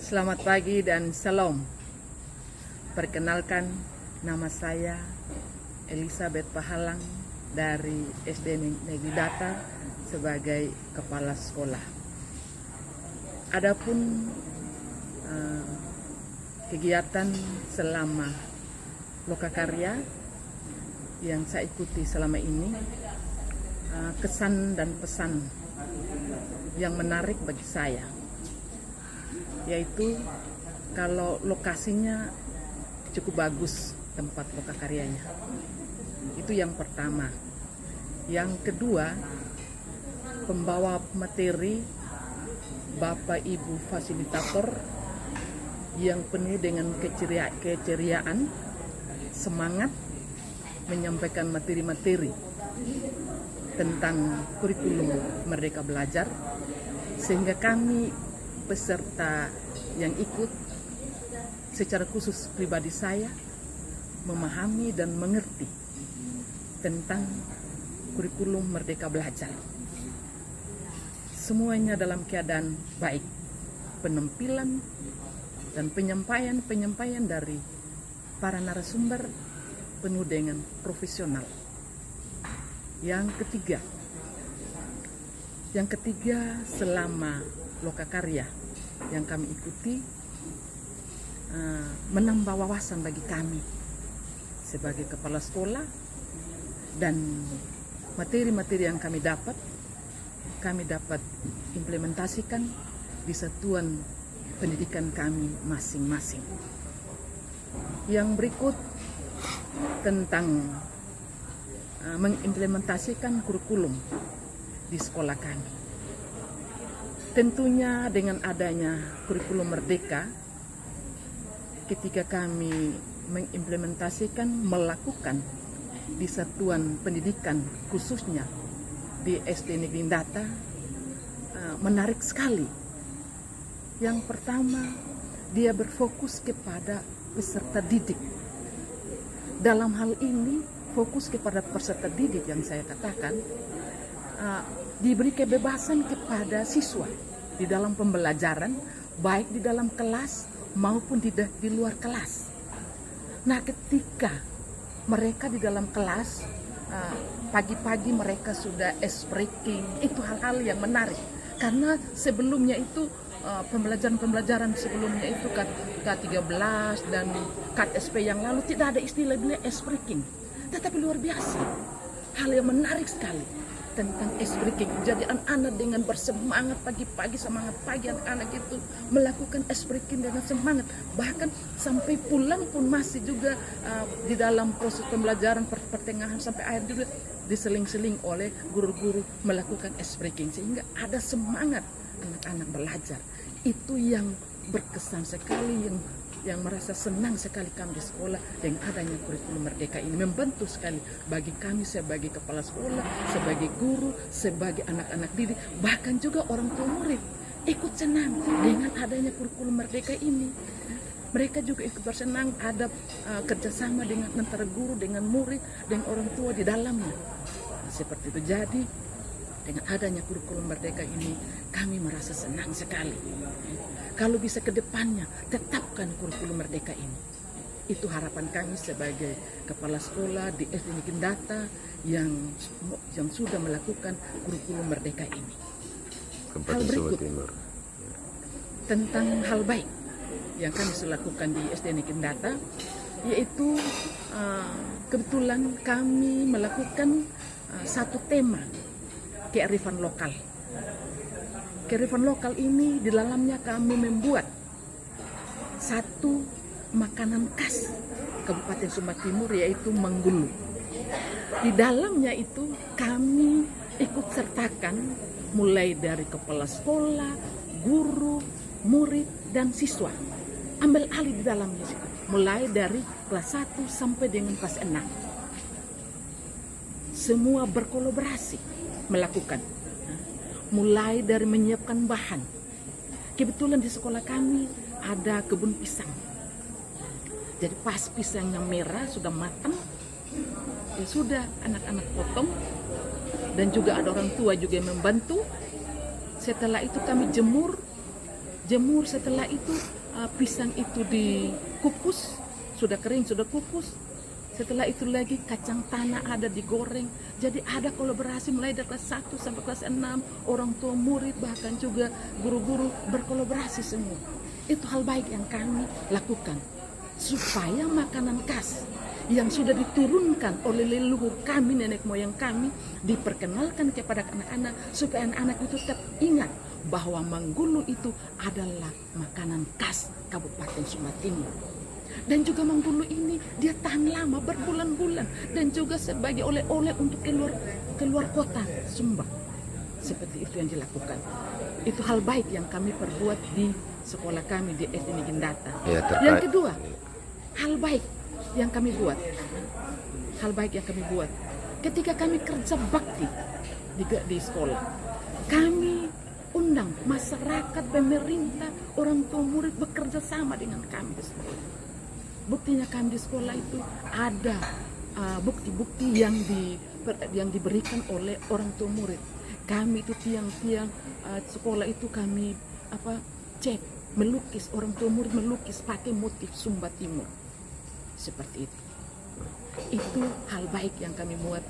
Selamat pagi dan salam. Perkenalkan, nama saya Elizabeth Pahalang dari SD Negeri Data sebagai kepala sekolah. Adapun kegiatan selama Lokakarya yang saya ikuti selama ini, kesan dan pesan yang menarik bagi saya, yaitu kalau lokasinya cukup bagus tempat Lokakaryanya. Itu yang pertama. Yang kedua, pembawa materi Bapak Ibu fasilitator yang penuh dengan keceriaan, semangat menyampaikan materi-materi tentang kurikulum Merdeka Belajar, sehingga kami peserta yang ikut, secara khusus pribadi saya, memahami dan mengerti tentang kurikulum Merdeka Belajar. Semuanya dalam keadaan baik, penampilan dan penyampaian dari para narasumber penuh dengan profesional. Yang ketiga, selama Lokakarya yang kami ikuti menambah wawasan bagi kami sebagai kepala sekolah, dan materi-materi yang kami dapat implementasikan di satuan pendidikan kami masing-masing. Yang berikut tentang mengimplementasikan kurikulum di sekolah kami. Tentunya dengan adanya kurikulum Merdeka, ketika kami mengimplementasikan, melakukan di satuan pendidikan khususnya di SD Negeri Data, menarik sekali. Yang pertama, dia berfokus kepada peserta didik. Dalam hal ini, fokus kepada peserta didik yang saya katakan, diberi kebebasan kepada siswa di dalam pembelajaran, baik di dalam kelas maupun di luar kelas. Nah, ketika mereka di dalam kelas, pagi-pagi mereka sudah ice breaking, itu hal-hal yang menarik. Karena sebelumnya itu, pembelajaran sebelumnya itu K13 dan KSP yang lalu tidak ada istilah ice breaking. Tetapi luar biasa, hal yang menarik sekali tentang ice breaking. Jadi anak-anak dengan bersemangat pagi-pagi, semangat pagi anak-anak itu melakukan ice breaking dengan semangat. Bahkan sampai pulang pun masih juga di dalam proses pembelajaran pertengahan sampai akhir juga diseling-seling oleh guru-guru melakukan ice breaking, sehingga ada semangat anak-anak belajar. Itu yang berkesan sekali, yang merasa senang sekali kami di sekolah dengan adanya kurikulum Merdeka ini. Membantu sekali bagi kami sebagai kepala sekolah, sebagai guru, sebagai anak-anak didik, bahkan juga orang tua murid ikut senang dengan adanya kurikulum Merdeka ini. Mereka juga ikut bersenang, ada kerjasama dengan antara guru, dengan murid, dengan orang tua di dalamnya. Seperti itu. Jadi dengan adanya kurikulum Merdeka ini, kami merasa senang sekali. Kalau bisa ke depannya, tetapkan kurikulum Merdeka ini. Itu harapan kami sebagai kepala sekolah di SD Negeri Data yang sudah melakukan kurikulum Merdeka ini. Hal berikut tentang hal baik yang kami lakukan di SD Negeri Data, yaitu kebetulan kami melakukan satu tema kearifan lokal. Kearifan lokal ini di dalamnya kami membuat satu makanan khas Kabupaten Sumba Timur, yaitu menggulu. Di dalamnya itu kami ikut sertakan mulai dari kepala sekolah, guru, murid, dan siswa. Ambil alih di dalamnya, mulai dari kelas 1 sampai dengan kelas 6. Semua berkolaborasi melakukan, mulai dari menyiapkan bahan. Kebetulan di sekolah kami ada kebun pisang. Jadi pas pisangnya merah sudah matang, ya sudah anak-anak potong, dan juga ada orang tua juga yang membantu. Setelah itu kami jemur jemur, setelah itu pisang itu dikukus, sudah kering, sudah kukus. Setelah itu lagi kacang tanah ada digoreng. Jadi ada kolaborasi mulai dari kelas 1 sampai kelas 6. Orang tua murid bahkan juga guru-guru berkolaborasi semua. Itu hal baik yang kami lakukan. Supaya makanan khas yang sudah diturunkan oleh leluhur kami, nenek moyang kami, diperkenalkan kepada anak-anak. Supaya anak-anak itu tetap ingat bahwa Manggulu itu adalah makanan khas Kabupaten Sumba Timur. Dan juga Manggulu ini dia tahan lama berbulan-bulan dan juga sebagai oleh-oleh untuk keluar kota Sumba. Seperti itu yang dilakukan. Itu hal baik yang kami perbuat di sekolah kami di SD Negeri Data. Ya, yang kedua, hal baik yang kami buat. Hal baik yang kami buat. Ketika kami kerja bakti di sekolah, kami undang masyarakat, pemerintah, orang tua murid bekerja sama dengan kami di sekolah. Buktinya kami di sekolah itu ada bukti-bukti yang diberikan oleh orang tua murid. Kami itu tiang-tiang sekolah itu kami cek, melukis, orang tua murid melukis pakai motif Sumba Timur. Seperti itu. Itu hal baik yang kami buat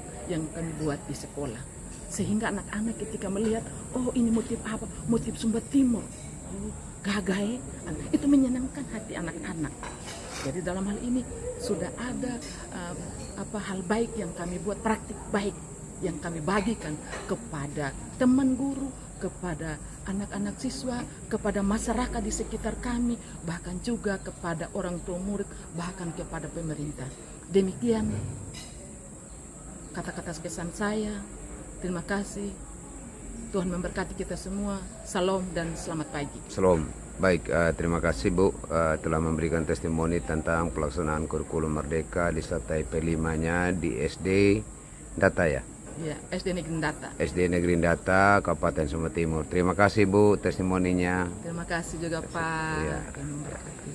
di sekolah. Sehingga anak-anak ketika melihat, oh ini motif apa? Motif Sumba Timur. Oh, gagah, itu menyenangkan hati anak-anak. Jadi dalam hal ini sudah ada hal baik yang kami buat, praktik baik yang kami bagikan kepada teman guru, kepada anak-anak siswa, kepada masyarakat di sekitar kami, bahkan juga kepada orang tua murid, bahkan kepada pemerintah. Demikian kata-kata kesan saya. Terima kasih. Tuhan memberkati kita semua. Salam dan selamat pagi. Salam. Baik, terima kasih Bu telah memberikan testimoni tentang pelaksanaan kurikulum Merdeka disertai P5-nya di SD Data ya? Ya, SD Negeri Data. SD Negeri Data, Kabupaten Sumba Timur. Terima kasih Bu testimoninya. Terima kasih juga Pak. Ya. Tuhan memberkati.